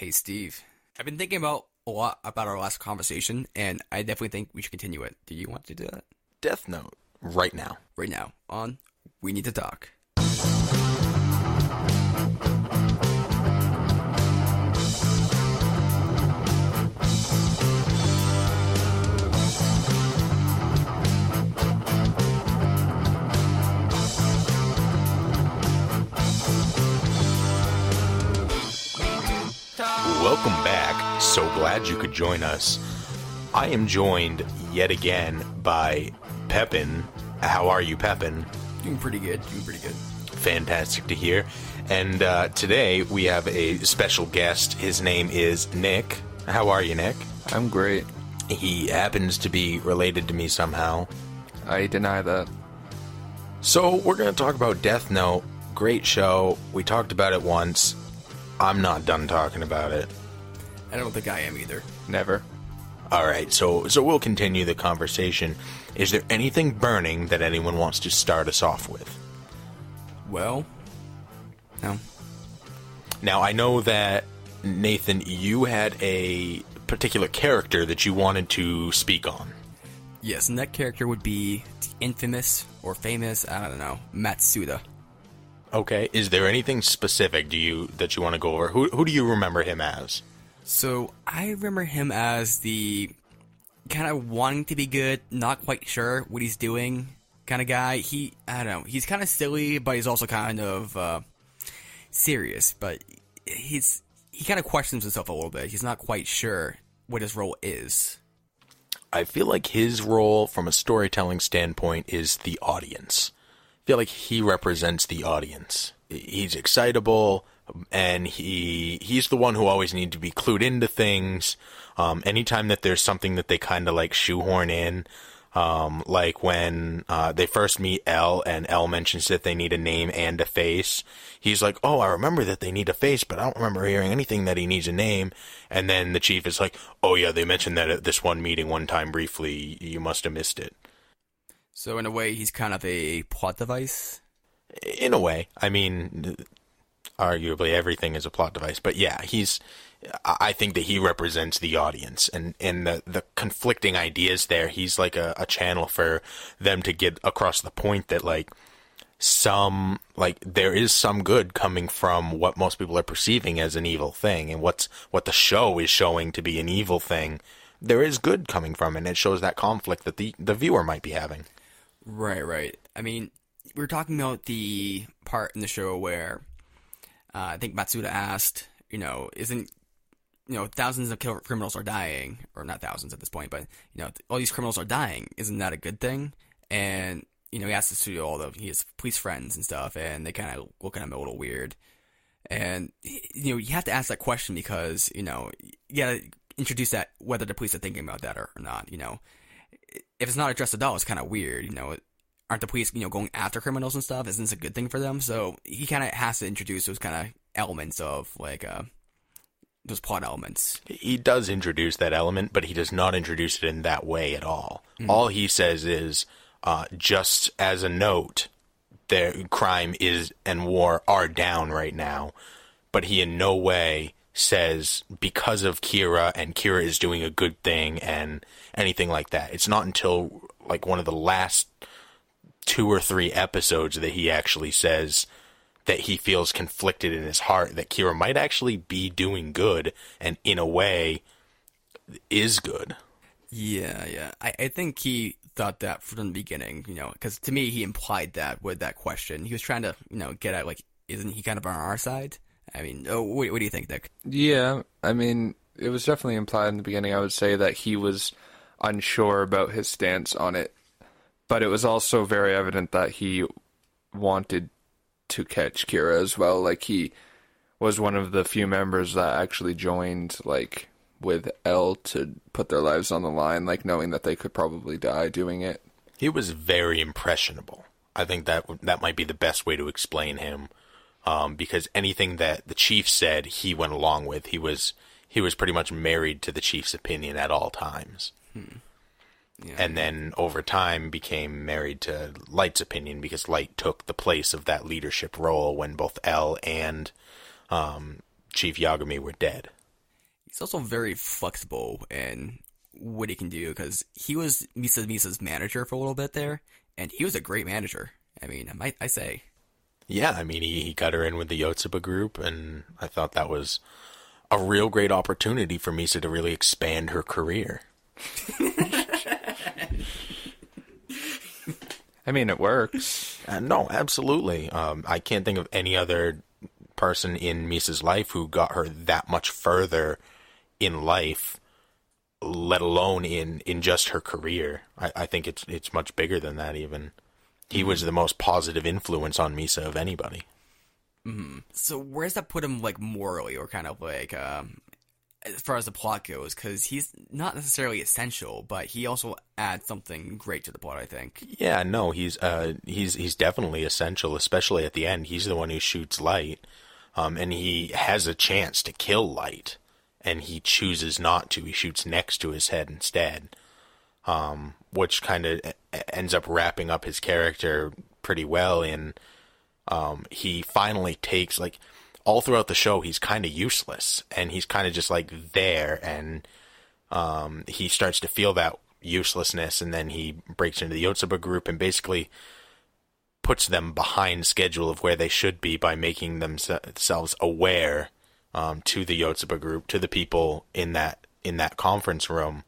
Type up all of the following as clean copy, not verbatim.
Hey, Steve. I've been thinking about a lot about our last conversation, and I definitely think we should continue it. Do you want to do that? Death Note, right now. Right now, on We Need to Talk. Welcome back. So glad you could join us. I am joined yet again by Pepin. How are you, Pepin? Doing pretty good. Fantastic to hear. And today we have a special guest. His name is Nick. How are you, Nick? I'm great. He happens to be related to me somehow. I deny that. So we're going to talk about Death Note. Great show. We talked about it once. I'm not done talking about it. I don't think I am either. Never. All right, so we'll continue the conversation. Is there anything burning that anyone wants to start us off with? Well, no. Now, I know that, Nathan, you had a particular character that you wanted to speak on. Yes, and that character would be the infamous or famous, I don't know, Matsuda. Okay, is there anything specific that you want to go over? Who do you remember him as? So, I remember him as the kind of wanting to be good, not quite sure what he's doing kind of guy. I don't know, he's kind of silly, but he's also kind of serious, but he kind of questions himself a little bit. He's not quite sure what his role is. I feel like his role from a storytelling standpoint is the audience. I feel like he represents the audience. He's excitable, and he's the one who always needs to be clued into things. Anytime that there's something that they kind of like shoehorn in, like when they first meet L, and L mentions that they need a name and a face. He's like, "Oh, I remember that they need a face, but I don't remember hearing anything that he needs a name." And then the chief is like, "Oh yeah, they mentioned that at this one meeting one time briefly. You must have missed it." So in a way, he's kind of a plot device? In a way. I mean, arguably everything is a plot device. But yeah, I think that he represents the audience. And the conflicting ideas there, he's like a channel for them to get across the point that, like, there is some good coming from what most people are perceiving as an evil thing. And what the show is showing to be an evil thing, there is good coming from it. And it shows that conflict that the viewer might be having. Right. I mean, we were talking about the part in the show where I think Matsuda asked, thousands of criminals are dying, or not thousands at this point, but, all these criminals are dying. Isn't that a good thing? And, he asked the studio his police friends and stuff, and they kind of look at him a little weird. And, you have to ask that question because, you gotta introduce that, whether the police are thinking about that or not, If it's not addressed at all, it's kind of weird, Aren't the police, going after criminals and stuff? Isn't this a good thing for them? So he kind of has to introduce those kind of elements of, like, those plot elements. He does introduce that element, but he does not introduce it in that way at all. Mm-hmm. All he says is, just as a note, crime is and war are down right now, but he in no way says because of Kira, and Kira is doing a good thing and anything like that. It's not until like one of the last 2 or 3 episodes that he actually says that he feels conflicted in his heart that Kira might actually be doing good and in a way is good. Yeah. I think he thought that from the beginning, because to me he implied that with that question. He was trying to, get at, like, isn't he kind of on our side? I mean, what do you think, Nick? Yeah, I mean, it was definitely implied in the beginning. I would say that he was unsure about his stance on it, but it was also very evident that he wanted to catch Kira as well. Like, he was one of the few members that actually joined, like, with L to put their lives on the line, like, knowing that they could probably die doing it. He was very impressionable. I think that might be the best way to explain him. Because anything that the chief said, he went along with. He was pretty much married to the chief's opinion at all times. Yeah. And then over time became married to Light's opinion because Light took the place of that leadership role when both L and Chief Yagami were dead. He's also very flexible in what he can do because he was Misa's manager for a little bit there, and he was a great manager. I mean, I say. Yeah, I mean, he got her in with the Yotsuba group, and I thought that was a real great opportunity for Misa to really expand her career. I mean, it works. No, absolutely. I can't think of any other person in Misa's life who got her that much further in life, let alone in just her career. I think it's much bigger than that even. He was the most positive influence on Misa of anybody. Mm-hmm. So where does that put him, like, morally, or kind of like as far as the plot goes? Because he's not necessarily essential, but he also adds something great to the plot, I think. Yeah, no, he's definitely essential, especially at the end. He's the one who shoots Light, and he has a chance to kill Light, and he chooses not to. He shoots next to his head instead, which kind of ends up wrapping up his character pretty well. In he finally takes, like, all throughout the show, he's kind of useless, and he's kind of just, like, there, and he starts to feel that uselessness, and then he breaks into the Yotsuba group and basically puts them behind schedule of where they should be by making themselves aware to the Yotsuba group, to the people in that conference room,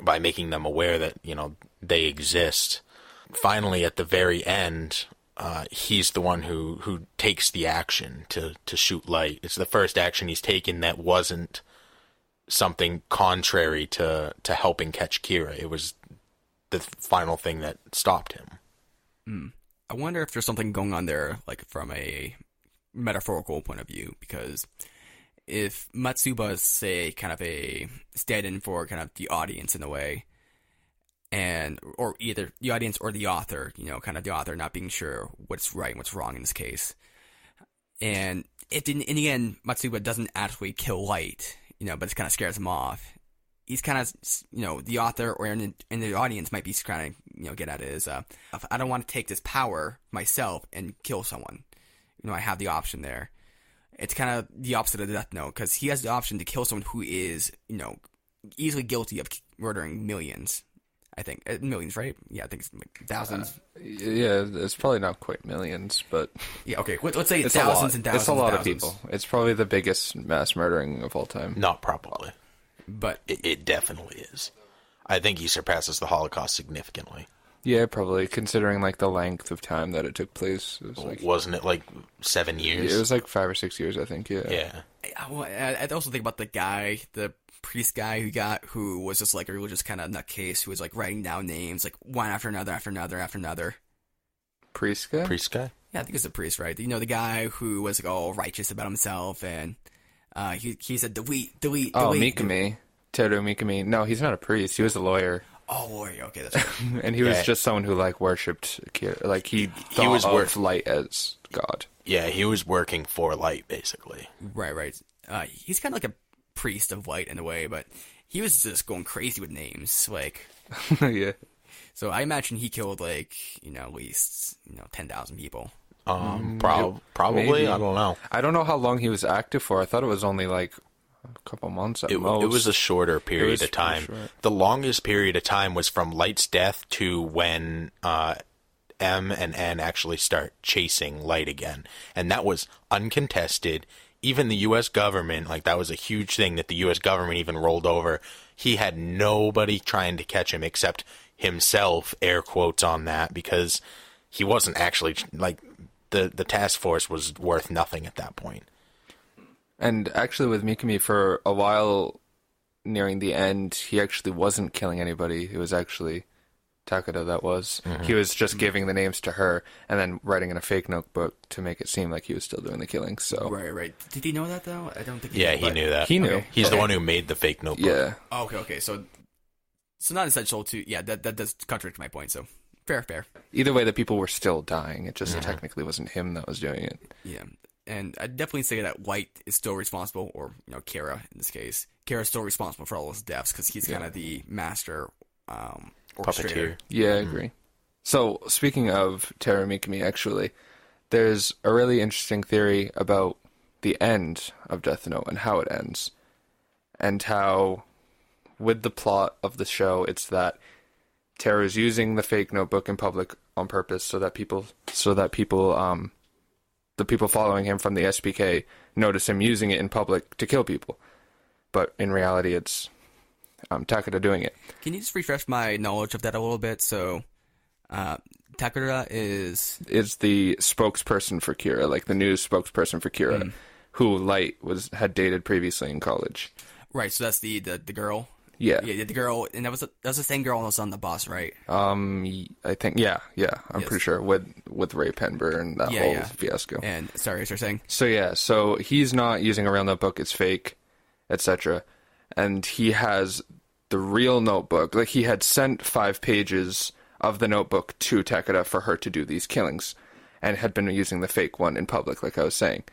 by making them aware that, you know, they exist. Finally, at the very end, he's the one who takes the action to shoot Light. It's the first action he's taken that wasn't something contrary to helping catch Kira. It was the final thing that stopped him. I wonder if there's something going on there, like, from a metaphorical point of view, because if Matsuba is, say, kind of a stand-in for kind of the audience in a way, or either the audience or the author, you know, kind of the author not being sure what's right and what's wrong in this case. And if in the end Matsuba doesn't actually kill Light, you know, but it kind of scares him off, he's kind of, you know, the author or in the audience might be trying to, you know, get at it is, I don't want to take this power myself and kill someone. You know, I have the option there. It's kind of the opposite of Death Note, because he has the option to kill someone who is, you know, easily guilty of murdering millions. I think millions, right? Yeah, I think it's like thousands. Yeah, it's probably not quite millions, but yeah, okay. Let's say it's thousands and thousands. It's a lot of of people. It's probably the biggest mass murdering of all time. Not probably, but it definitely is. I think he surpasses the Holocaust significantly. Yeah, probably, considering, like, the length of time that it took place. It was, like, wasn't it like 7 years? It was like 5 or 6 years, I think. Yeah. Yeah. I also think about the priest guy who was just like a religious kind of nutcase who was like writing down names like one after another after another after another. Priest guy? Priest guy? Yeah, I think it's a priest, right? You know, the guy who was like all righteous about himself, and he said delete. Oh, Mikami. Teru Mikami. No, he's not a priest. He was a lawyer. Oh, lawyer. Okay, that's right. And he was just someone who, like, worshipped Kira. Like, he thought of Light as God. Yeah, he was working for Light, basically. Right. He's kind of like a priest of Light in a way, but he was just going crazy with names, like. Yeah. So I imagine he killed, like, you know, at least, you know, 10,000 people. Probably. Maybe. I don't know. I don't know how long he was active for. I thought it was only like a couple months at most. It was a shorter period of time. Short. The longest period of time was from Light's death to when M and N actually start chasing Light again. And that was uncontested. Even the U.S. government, like, that was a huge thing that the U.S. government even rolled over. He had nobody trying to catch him except himself, air quotes on that, because he wasn't actually, like, the task force was worth nothing at that point. And actually with Mikami, for a while nearing the end, he actually wasn't killing anybody. It was actually Takada that was. Mm-hmm. He was just giving the names to her and then writing in a fake notebook to make it seem like he was still doing the killing. So Right. Did he know that, though? I don't think he he knew that. He knew. Okay. He's the one who made the fake notebook. Yeah. Oh, okay. So not essential to... Yeah, that does contradict my point, so... Fair. Either way, the people were still dying. It just technically wasn't him that was doing it. Yeah. And I'd definitely say that Light is still responsible, or, you know, Kira in this case. Kira's still responsible for all those deaths, because he's kind of the master orchestrator. Puppeteer. Yeah, I agree. So, speaking of Teru Mikami, actually, there's a really interesting theory about the end of Death Note and how it ends. and how with the plot of the show, it's that Tara's using the fake notebook in public on purpose so that the people following him from the SPK notice him using it in public to kill people. But in reality, it's Takeda doing it. Can you just refresh my knowledge of that a little bit? So, Takeda is the spokesperson for Kira, like the news spokesperson for Kira, who Light had dated previously in college. right. So that's the girl. Yeah. Yeah, the girl, and that was the same girl that was on the bus, right? I think I'm Yes. pretty sure with Ray Penber and that whole fiasco. And sorry, as you're saying. So he's not using a real notebook; it's fake, etc. And he has the real notebook. Like he had sent 5 pages of the notebook to Takeda for her to do these killings, and had been using the fake one in public, like I was saying.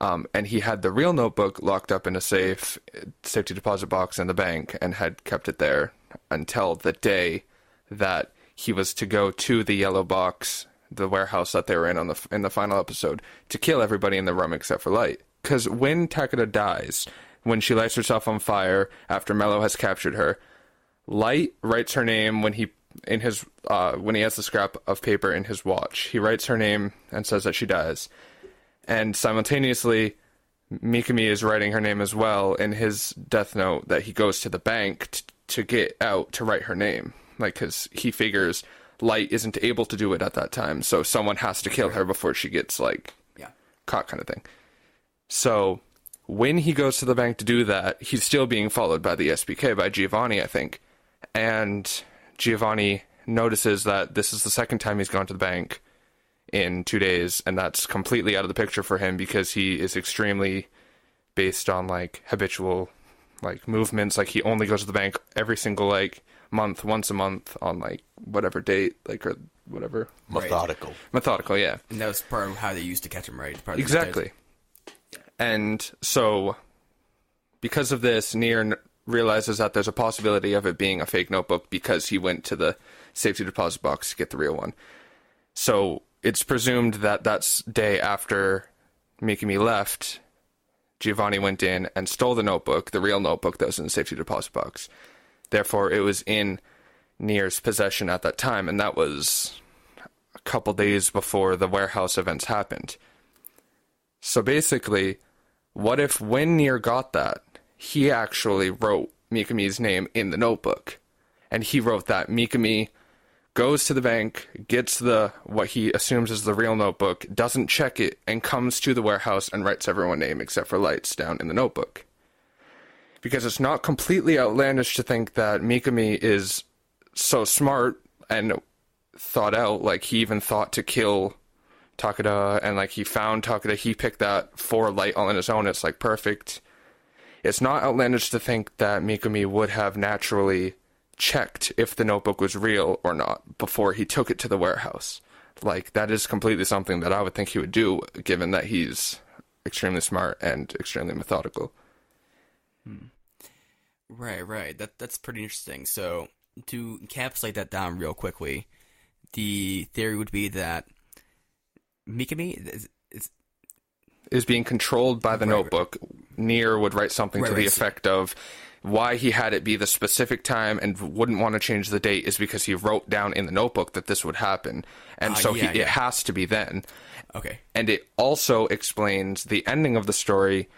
And he had the real notebook locked up in a safety deposit box in the bank, and had kept it there until the day that he was to go to the yellow box, the warehouse that they were in the final episode, to kill everybody in the room except for Light. Because when Takeda dies, when she lights herself on fire after Mello has captured her, Light writes her name when he has the scrap of paper in his watch. He writes her name and says that she dies. And simultaneously, Mikami is writing her name as well in his death note that he goes to the bank to get out to write her name. Like, because he figures Light isn't able to do it at that time, so someone has to kill her before she gets, caught kind of thing. So, when he goes to the bank to do that, he's still being followed by the SPK, by Giovanni, I think. And Giovanni notices that this is the second time he's gone to the bank in 2 days, and that's completely out of the picture for him because he is extremely based on habitual movements. Like he only goes to the bank every single month, once a month on whatever date, or whatever. Methodical, yeah. And that was part of how they used to catch him, right? Exactly. And so because of this, Nier realizes that there's a possibility of it being a fake notebook because he went to the safety deposit box to get the real one. So it's presumed that that's day after Mikami left, Giovanni went in and stole the notebook, the real notebook that was in the safety deposit box. Therefore, it was in Nier's possession at that time, and that was a couple days before the warehouse events happened. So basically, what if when Nier got that, he actually wrote Mikami's name in the notebook, and he wrote that Mikami goes to the bank, gets what he assumes is the real notebook, doesn't check it, and comes to the warehouse and writes everyone's name except for Light's down in the notebook. Because it's not completely outlandish to think that Mikami is so smart and thought out, he even thought to kill Takeda, and he found Takeda, he picked that for Light all on his own, it's perfect. It's not outlandish to think that Mikami would have naturally checked if the notebook was real or not before he took it to the warehouse. That is completely something that I would think he would do, given that he's extremely smart and extremely methodical. Right. That's pretty interesting. So, to encapsulate that down real quickly, the theory would be that Mikami is being controlled by the notebook. Nier would write something to the effect of why he had it be the specific time and wouldn't want to change the date is because he wrote down in the notebook that this would happen. And it has to be then. Okay. And it also explains the ending of the story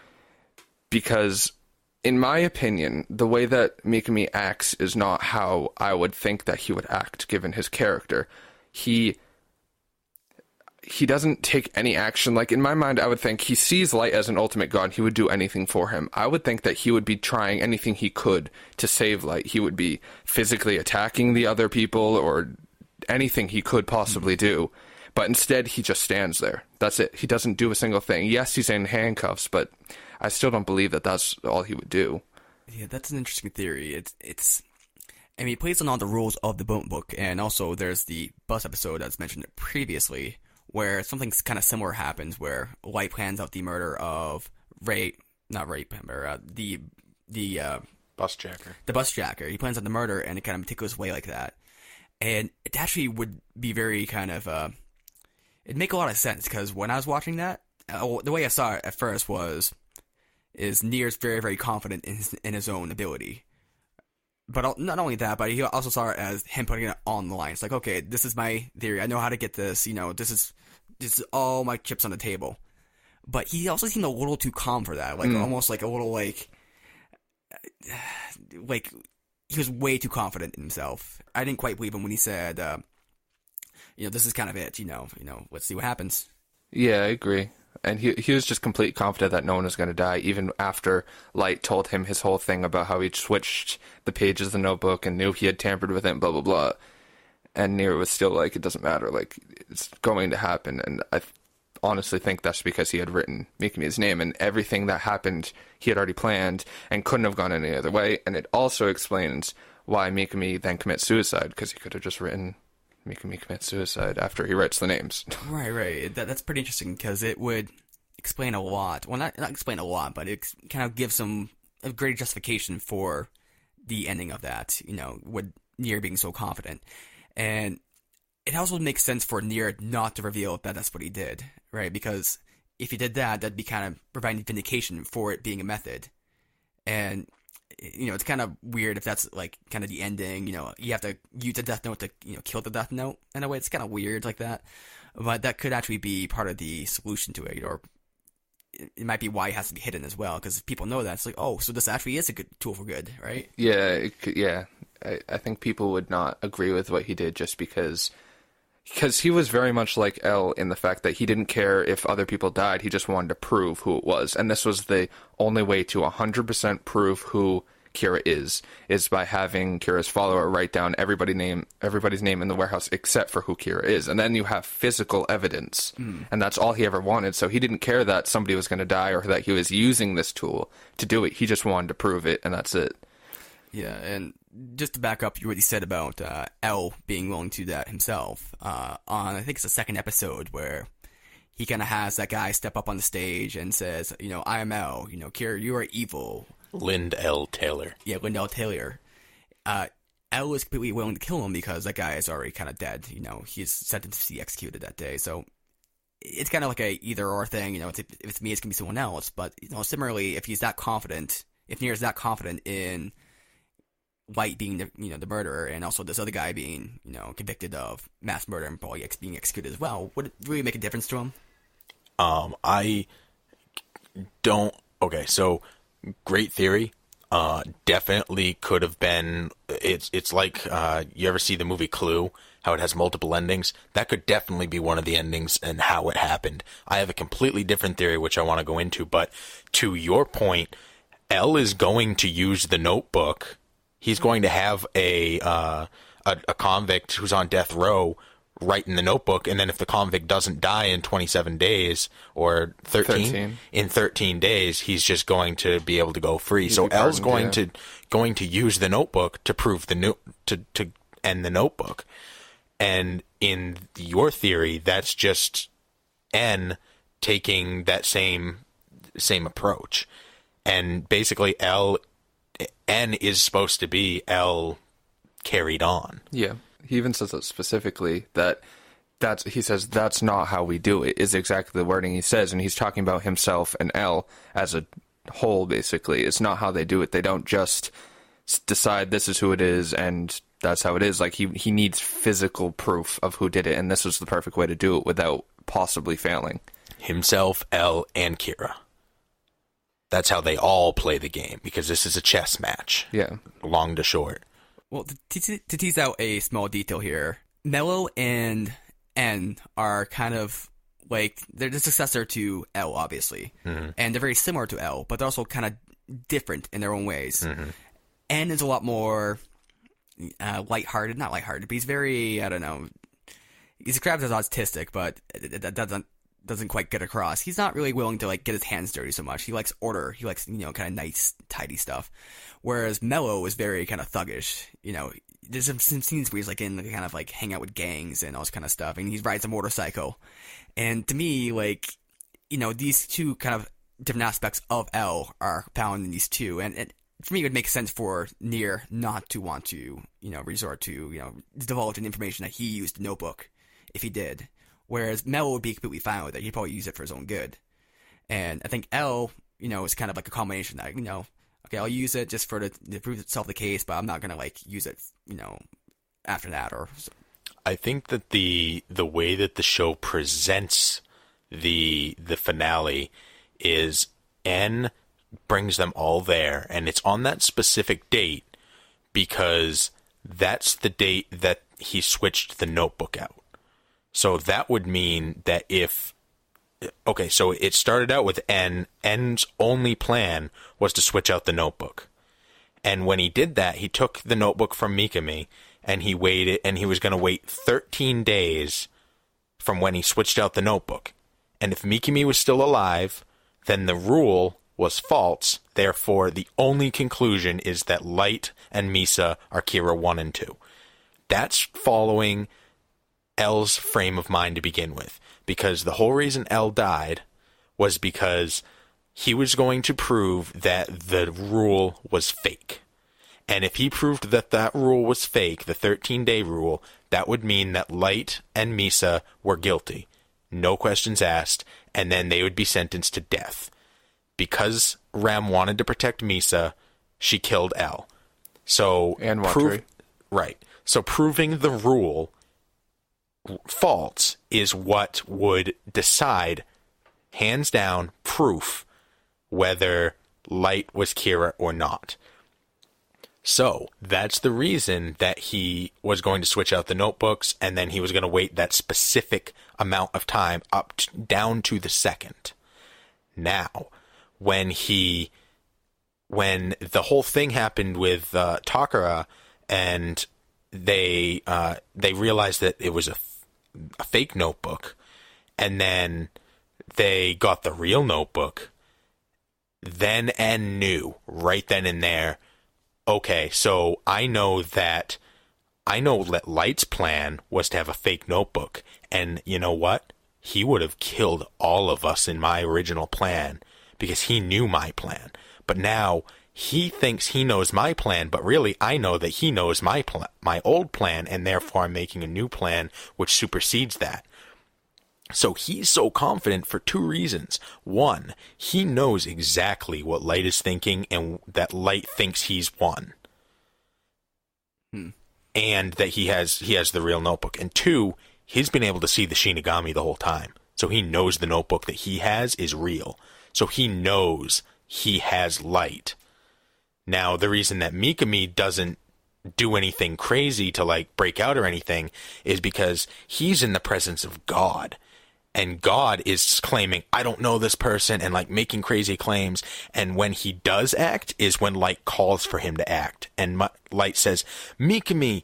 because, in my opinion, the way that Mikami acts is not how I would think that he would act, given his character. He doesn't take any action. In my mind, I would think he sees Light as an ultimate god. He would do anything for him. I would think that he would be trying anything he could to save Light. He would be physically attacking the other people or anything he could possibly do. But instead, he just stands there. That's it. He doesn't do a single thing. Yes, he's in handcuffs, but I still don't believe that that's all he would do. Yeah, that's an interesting theory. He plays on all the rules of the book, and also there's the bus episode that's mentioned previously, where something kind of similar happens, where Light plans out the murder of the bus jacker. The bus jacker. He plans out the murder in a kind of meticulous way like that. And it actually would be very kind of, it'd make a lot of sense, because when I was watching that, the way I saw it at first was, is Nier's very, very confident in his own ability. But not only that, but he also saw it as him putting it on the line. It's like, okay, this is my theory. I know how to get this. This is all my chips on the table. But he also seemed a little too calm for that. Almost like a little like he was way too confident in himself. I didn't quite believe him when he said, this is kind of it. Let's see what happens. Yeah, I agree. And he was just completely confident that no one was going to die, even after Light told him his whole thing about how he'd switched the pages of the notebook and knew he had tampered with it and blah, blah, blah. And Nier was still like, it doesn't matter, like, it's going to happen. And I honestly think that's because he had written Mikumi's name, and everything that happened he had already planned and couldn't have gone any other way. And it also explains why Mikumi then commits suicide, because he could have just written Mikumi commits suicide after he writes the names. Right. That's pretty interesting, because it would explain a lot. Well, not explain a lot, but it kind of gives a great justification for the ending of that, with Nier being so confident. And it also makes sense for Nier not to reveal that that's what he did, right? Because if he did that, that'd be kind of providing vindication for it being a method. And it's kind of weird if that's like kind of the ending. You have to use the Death Note to kill the Death Note in a way. It's kind of weird like that, but that could actually be part of the solution to it, or it might be why it has to be hidden as well. Because if people know that, it's like, oh, so this actually is a good tool for good, right? Yeah, I think people would not agree with what he did just because he was very much like L in the fact that he didn't care if other people died. He just wanted to prove who it was. And this was the only way to 100% prove who Kira is by having Kira's follower write down everybody's name in the warehouse except for who Kira is. And then you have physical evidence. And that's all he ever wanted. So he didn't care that somebody was going to die or that he was using this tool to do it. He just wanted to prove it, and that's it. Yeah, and just to back up what you said about L being willing to do that himself, on I think it's the second episode where he kind of has that guy step up on the stage and says, I am L, Kira, you are evil. Lind L. Taylor. Yeah, Lind L. Taylor. L is completely willing to kill him because that guy is already kind of dead. He's sentenced to be executed that day. So it's kind of like a either or thing. If it's me, it's gonna be someone else. But similarly, if he's that confident, if Nier is that confident in Light being the murderer, and also this other guy being convicted of mass murder and probably being executed as well, would it really make a difference to him? I don't. Okay, so great theory. Definitely could have been. It's like you ever see the movie Clue? How it has multiple endings. That could definitely be one of the endings and how it happened. I have a completely different theory which I want to go into, but to your point, L is going to use the notebook. He's going to have a convict who's on death row write in the notebook, and then if the convict doesn't die in 27 days or 13 in 13 days, he's just going to be able to go free. So L's going to use the notebook to prove to end the notebook. And in your theory, that's just N taking that same approach. And basically N is supposed to be L carried on. Yeah. He even says that specifically, he says that's not how we do it, is exactly the wording he says, and he's talking about himself and L as a whole, basically. It's not how they do it. They don't just decide this is who it is and that's how it is. Like, he needs physical proof of who did it, and this was the perfect way to do it without possibly failing. Himself, L, and Kira. That's how they all play the game, because this is a chess match. Yeah. Long to short. Well, to tease out a small detail here, Mello and N are kind of like, they're the successor to L, obviously. Mm-hmm. And they're very similar to L, but they're also kind of different in their own ways. Mm-hmm. N is a lot more lighthearted, not lighthearted, but he's very, I don't know, he's described as autistic, but that doesn't quite get across. He's not really willing to like get his hands dirty so much. He likes order. He likes, kind of nice, tidy stuff. Whereas Mello is very kind of thuggish. There's some scenes where he's like in kind of like hang out with gangs and all this kind of stuff, and he rides a motorcycle. And to me, like, these two kind of different aspects of L are found in these two, and for me, it would make sense for Nier not to want to, resort to, divulge an information that he used the notebook if he did. Whereas Mello would be completely fine with it. He'd probably use it for his own good. And I think L, it's kind of like a combination that, okay, I'll use it just to prove itself the case, but I'm not gonna like use it, after that or. I think that the way that the show presents the finale is N brings them all there, and it's on that specific date because that's the date that he switched the notebook out. So that would mean that so it started out with N. N's only plan was to switch out the notebook. And when he did that, he took the notebook from Mikami, and he waited, and he was going to wait 13 days from when he switched out the notebook. And if Mikami was still alive, then the rule was false. Therefore, the only conclusion is that Light and Misa are Kira 1 and 2. That's following L's frame of mind to begin with. Because the whole reason L died was because he was going to prove that the rule was fake. And if he proved that that rule was fake, the 13-day rule, that would mean that Light and Misa were guilty. No questions asked, and then they would be sentenced to death. Because Rem wanted to protect Misa, she killed L. So And Watari. Right. So proving the rule false is what would decide, hands down, proof whether Light was Kira or not. So that's the reason that he was going to switch out the notebooks, and then he was going to wait that specific amount of time down to the second. Now, when the whole thing happened with Takara, and they realized that it was a fake notebook, and then they got the real notebook, then N knew right then and there, okay, so I know that Light's plan was to have a fake notebook, and you know what? He would have killed all of us in my original plan because he knew my plan. But now he thinks he knows my plan, but really I know that he knows my old plan, and therefore I'm making a new plan which supersedes that. So he's so confident for two reasons. One, he knows exactly what Light is thinking, and that Light thinks he's won. And that he has the real notebook. And two, he's been able to see the Shinigami the whole time. So he knows the notebook that he has is real. So he knows he has Light. Now, the reason that Mikami doesn't do anything crazy to like break out or anything is because he's in the presence of God. And God is claiming, I don't know this person, and like making crazy claims. And when he does act is when Light calls for him to act. And Light says, Mikami,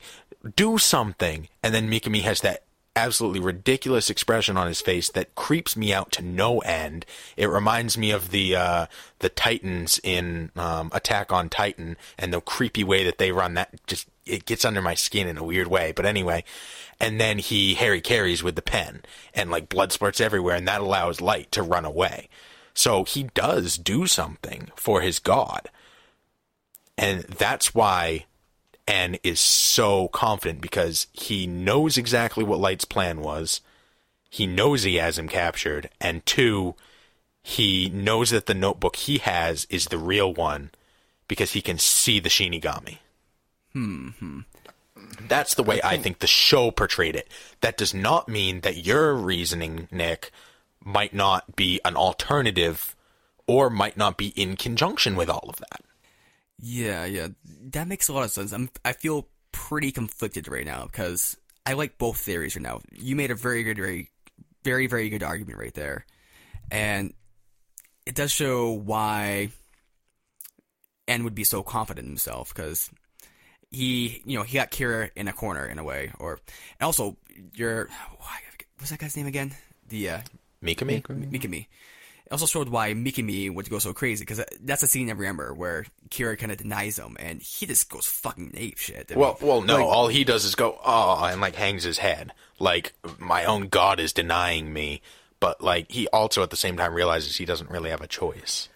do something. And then Mikami has that absolutely ridiculous expression on his face that creeps me out to no end. It reminds me of the Titans in Attack on Titan, and the creepy way that they run. That just, it gets under my skin in a weird way. But anyway, and then he Harry carries with the pen, and like blood spurts everywhere, and that allows Light to run away. So he does do something for his god. And that's why N is so confident, because he knows exactly what Light's plan was. He knows he has him captured. And two, he knows that the notebook he has is the real one because he can see the Shinigami. That's the way I think the show portrayed it. That does not mean that your reasoning, Nick, might not be an alternative or might not be in conjunction with all of that. Yeah, that makes a lot of sense. I feel pretty conflicted right now because I like both theories right now. You made a very good argument right there, and it does show why N would be so confident in himself, because he got Kira in a corner in a way, and also what's that guy's name again? The Mikami. It also showed why Mikami would go so crazy, because that's a scene I remember where Kira kind of denies him, and he just goes fucking ape shit. No, all he does is go, oh, and like hangs his head. Like, my own god is denying me. But like, he also at the same time realizes he doesn't really have a choice.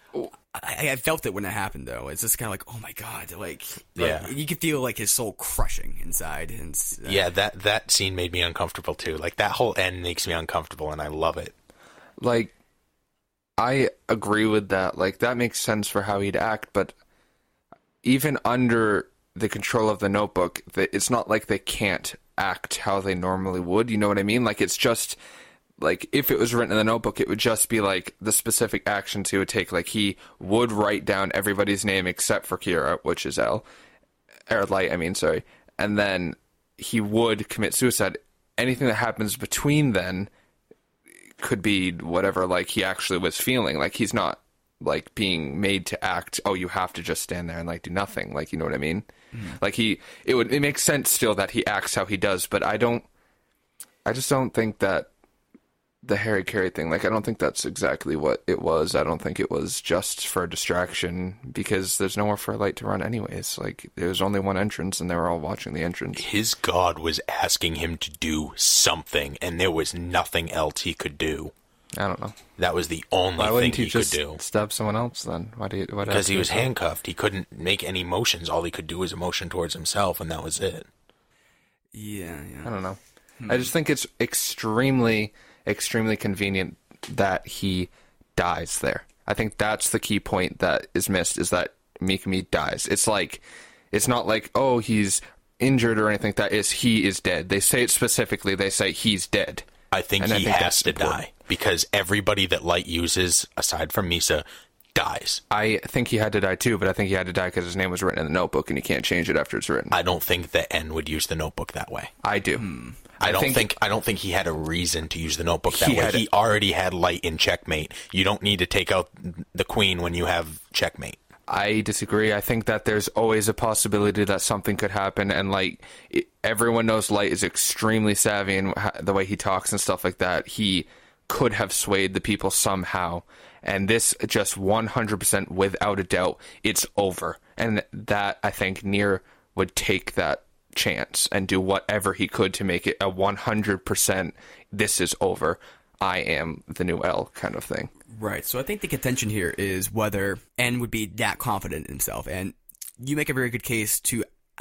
I felt it when it happened, though. It's just kind of like, oh my god, yeah. You can feel like his soul crushing inside. And yeah, that scene made me uncomfortable too. Like, that whole end makes me uncomfortable, and I love it. Like, I agree with that. Like, that makes sense for how he'd act, but even under the control of the notebook, it's not like they can't act how they normally would. You know what I mean? Like, it's just, like, if it was written in the notebook, it would just be, like, the specific actions he would take. Like, he would write down everybody's name except for Kira, which is Light, sorry. And then he would commit suicide. Anything that happens between then could be whatever, like, he actually was feeling. Like, he's not, like, being made to act, oh, you have to just stand there and, like, do nothing. Like, you know what I mean? Like, it makes sense still that he acts how he does, but I just don't think that the Harry Carey thing, like, I don't think that's exactly what it was. I don't think it was just for a distraction, because there's nowhere for Light to run anyways. Like, there was only one entrance, and they were all watching the entrance. His god was asking him to do something, and there was nothing else he could do. I don't know. That was the only Why thing wouldn't he he could just do. stab someone else then? Because he was handcuffed. He couldn't make any motions. All he could do was a motion towards himself, and that was it. Yeah. I don't know. I just think it's extremely, extremely convenient that he dies there. I think that's the key point that is missed, is that Mikami dies. It's like, it's not like, oh, he's injured or anything. That is, he is dead. They say it specifically. They say he's dead. I think he has to die, because everybody that Light uses, aside from Misa, dies. I think he had to die too, but I think he had to die because his name was written in the notebook, and you can't change it after it's written. I don't think that N would use the notebook that way. I do. I don't think he had a reason to use the notebook that way. He already had Light in checkmate. You don't need to take out the queen when you have checkmate. I disagree. I think that there's always a possibility that something could happen, and like, everyone knows Light is extremely savvy in the way he talks and stuff like that. He could have swayed the people somehow, and this just 100% without a doubt, it's over. And that, I think, Nier would take that chance and do whatever he could to make it a 100% this is over, I am the new L kind of thing. Right. So I think the contention here is whether N would be that confident in himself, and you make a very good case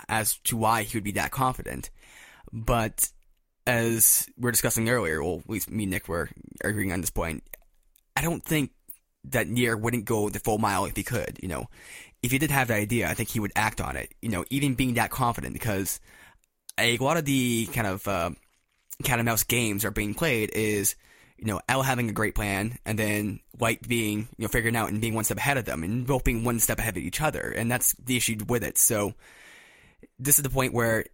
as to why he would be that confident. But as we were discussing earlier, well, at least me and Nick were agreeing on this point, I don't think that Nier wouldn't go the full mile if he could. You know, if he did have the idea, I think he would act on it. You know, even being that confident, because a lot of the kind of cat and mouse games are being played is, you know, L having a great plan, and then Light being, you know, figuring out and being one step ahead of them, and both being one step ahead of each other, and that's the issue with it. So this is the point where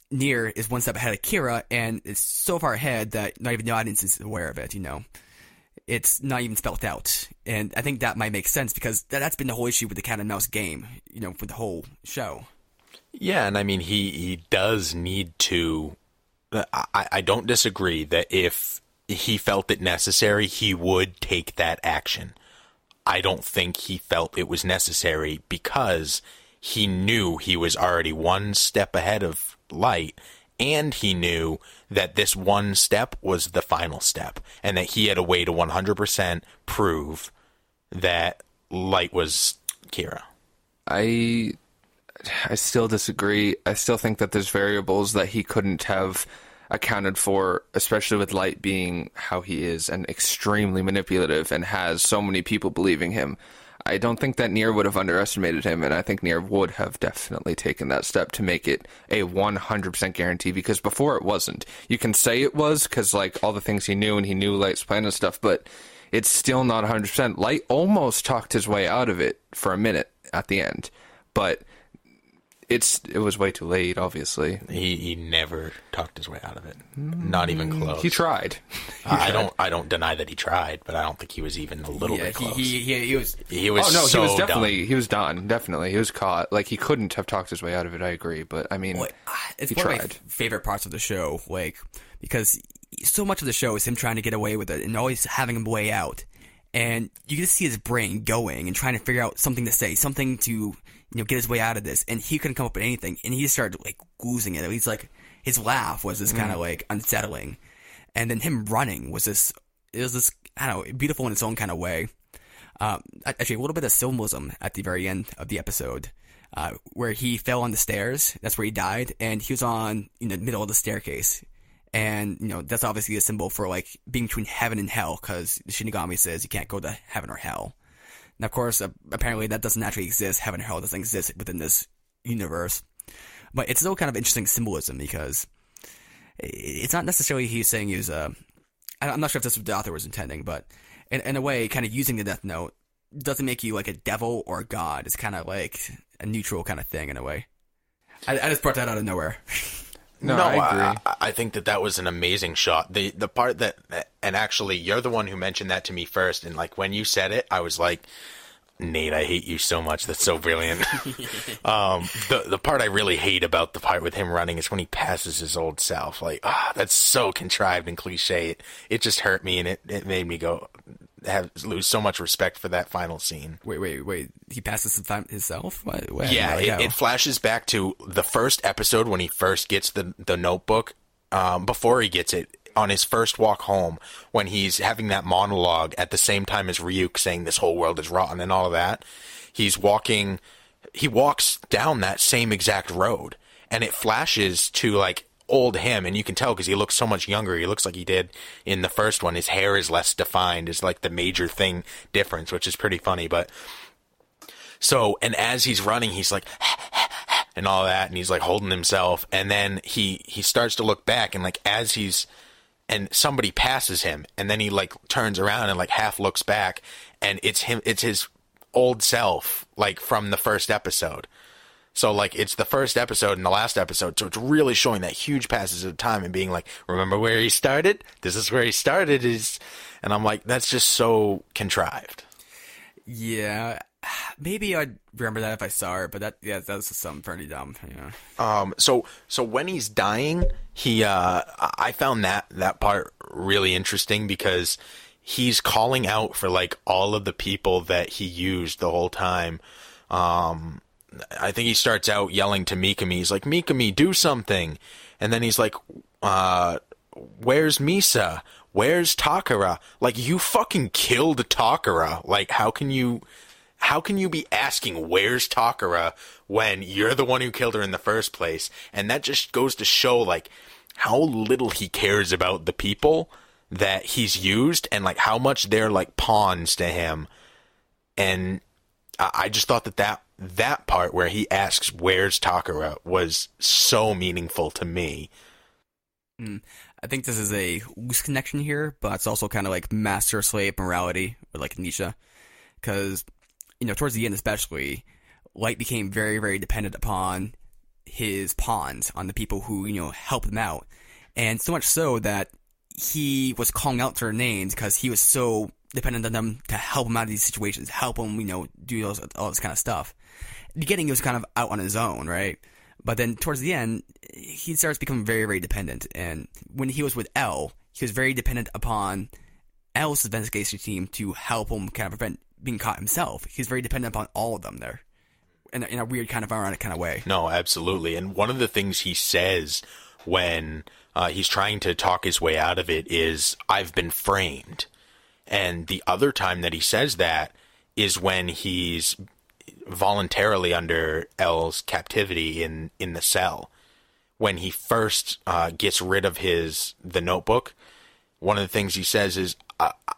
Nier is one step ahead of Kira, and it's so far ahead that not even the audience is aware of it. You know, it's not even spelled out, and I think that might make sense, because that's been the whole issue with the cat and mouse game, you know, for the whole show. Yeah, and I mean, he does need to. I don't disagree that if he felt it necessary, he would take that action. I don't think he felt it was necessary because he knew he was already one step ahead of Light, and he knew that this one step was the final step, and that he had a way to 100% prove that Light was Kira. I still disagree. I still think that there's variables that he couldn't have accounted for, especially with Light being how he is and extremely manipulative and has so many people believing him. I don't think that Nier would have underestimated him, and I think Nier would have definitely taken that step to make it a 100% guarantee, because before it wasn't. You can say it was, because like all the things he knew, and he knew Light's plan and stuff, but it's still not 100%. Light almost talked his way out of it for a minute at the end, but it was way too late, obviously. He never talked his way out of it. Not even close. He tried. I don't deny that he tried, but I don't think he was even a little bit close. He was. He was. Oh no, so he was definitely done. he was done. Definitely, he was caught. Like, he couldn't have talked his way out of it. I agree, but I mean, It's he one tried. of my favorite parts of the show, like, because so much of the show is him trying to get away with it and always having him way out, and you can just see his brain going and trying to figure out something to say, something to, you know, get his way out of this, and he couldn't come up with anything, and he just started like losing it. He's like, his laugh was this kind of like unsettling, and then him running was this. It was this, I don't know, beautiful in its own kind of way. Actually, a little bit of symbolism at the very end of the episode, where he fell on the stairs. That's where he died, and he was on, in the middle of the staircase, And, that's obviously a symbol for, like, being between heaven and hell, because the Shinigami says you can't go to heaven or hell. And, of course, apparently that doesn't actually exist. Heaven and hell doesn't exist within this universe. But it's still kind of interesting symbolism, because it's not necessarily he's saying he was, I'm not sure if this was the author was intending, but in a way, kind of using the Death Note doesn't make you, like, a devil or a god. It's kind of like a neutral kind of thing, in a way. I just brought that out of nowhere. No, I agree. I think that was an amazing shot. The part that, and actually, you're the one who mentioned that to me first, and like when you said it, I was like, Nate, I hate you so much. That's so brilliant. The part I really hate about the part with him running is when he passes his old self. Like, that's so contrived and cliche. It just hurt me, and it made me lose so much respect for that final scene. Wait. He passes himself? What? Yeah, it flashes back to the first episode when he first gets the notebook, before he gets it, on his first walk home, when he's having that monologue at the same time as Ryuk saying this whole world is rotten and all of that. He walks down that same exact road, and it flashes to, like, old him, and you can tell because he looks so much younger. He looks like he did in the first one. His hair is less defined, is like the major difference, which is pretty funny. But so, and as he's running, he's like and all that, and he's like holding himself, and then he starts to look back, and like and somebody passes him, and then he like turns around and like half looks back, and it's his old self, like from the first episode. So, like, it's the first episode and the last episode, so it's really showing that huge passage of time and being like, remember where he started? This is where he started. And I'm like, that's just so contrived. Yeah, maybe I'd remember that if I saw it, but that's something pretty dumb, So when he's dying, I found that part really interesting, because he's calling out for, like, all of the people that he used the whole time. I think he starts out yelling to Mikami. He's like, Mikami, do something. And then he's like, where's Misa? Where's Takara? Like, you fucking killed Takara. Like, how can you be asking where's Takara when you're the one who killed her in the first place? And that just goes to show, like, how little he cares about the people that he's used, and, like, how much they're, like, pawns to him. And I just thought that part where he asks where's Takara was so meaningful to me. I think this is a loose connection here, but it's also kind of like master-slave morality, or like Nietzsche. Because, towards the end especially, Light became very, very dependent upon his pawns, on the people who, helped him out. And so much so that he was calling out their names because he was so dependent on them to help him out of these situations, help him, do all this kind of stuff. In the beginning, he was kind of out on his own, right? But then towards the end, he starts becoming very, very dependent. And when he was with L, he was very dependent upon L's investigation team to help him kind of prevent being caught himself. He's very dependent upon all of them there, in a weird kind of ironic kind of way. No, absolutely. And one of the things he says when he's trying to talk his way out of it is, I've been framed. And the other time that he says that is when he's voluntarily under L's captivity in the cell. When he first gets rid of the notebook, one of the things he says is,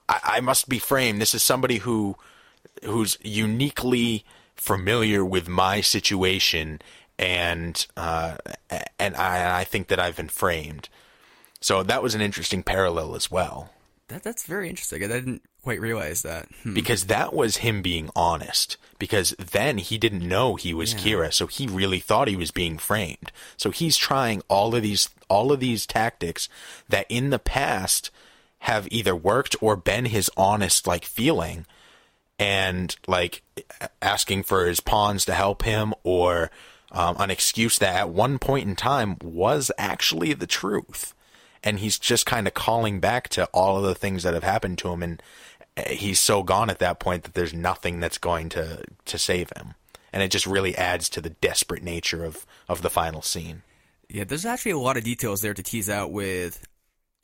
I must be framed. This is somebody who's uniquely familiar with my situation, and I think that I've been framed. So that was an interesting parallel as well. That's very interesting. I didn't quite realize that. Because that was him being honest. Because then he didn't know he was Kira, so he really thought he was being framed. So he's trying all of these tactics that in the past have either worked or been his honest, like, feeling, and, like, asking for his pawns to help him, or an excuse that at one point in time was actually the truth. And he's just kind of calling back to all of the things that have happened to him, and he's so gone at that point that there's nothing that's going to save him. And it just really adds to the desperate nature of the final scene. Yeah, there's actually a lot of details there to tease out with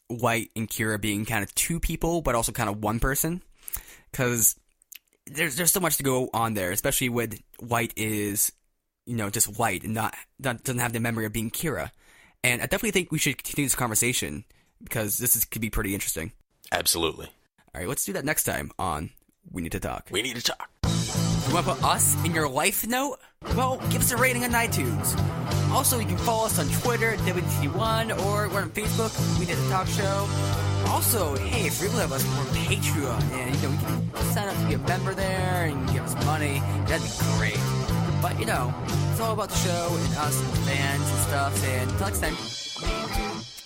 White and Kira being kind of two people, but also kind of one person. Because there's so much to go on there, especially with White is, just White and not doesn't have the memory of being Kira. And I definitely think we should continue this conversation because could be pretty interesting. Absolutely. All right, let's do that next time on We Need to Talk. We need to talk. You want to put us in your life note? Well, give us a rating on iTunes. Also, you can follow us on Twitter, WT1, or we're on Facebook, We Need to Talk Show. Also, hey, if you're able to have us, we're on Patreon, and, we can sign up to be a member there and give us money. That'd be great. But, it's all about the show and us and the fans and stuff, and until next time.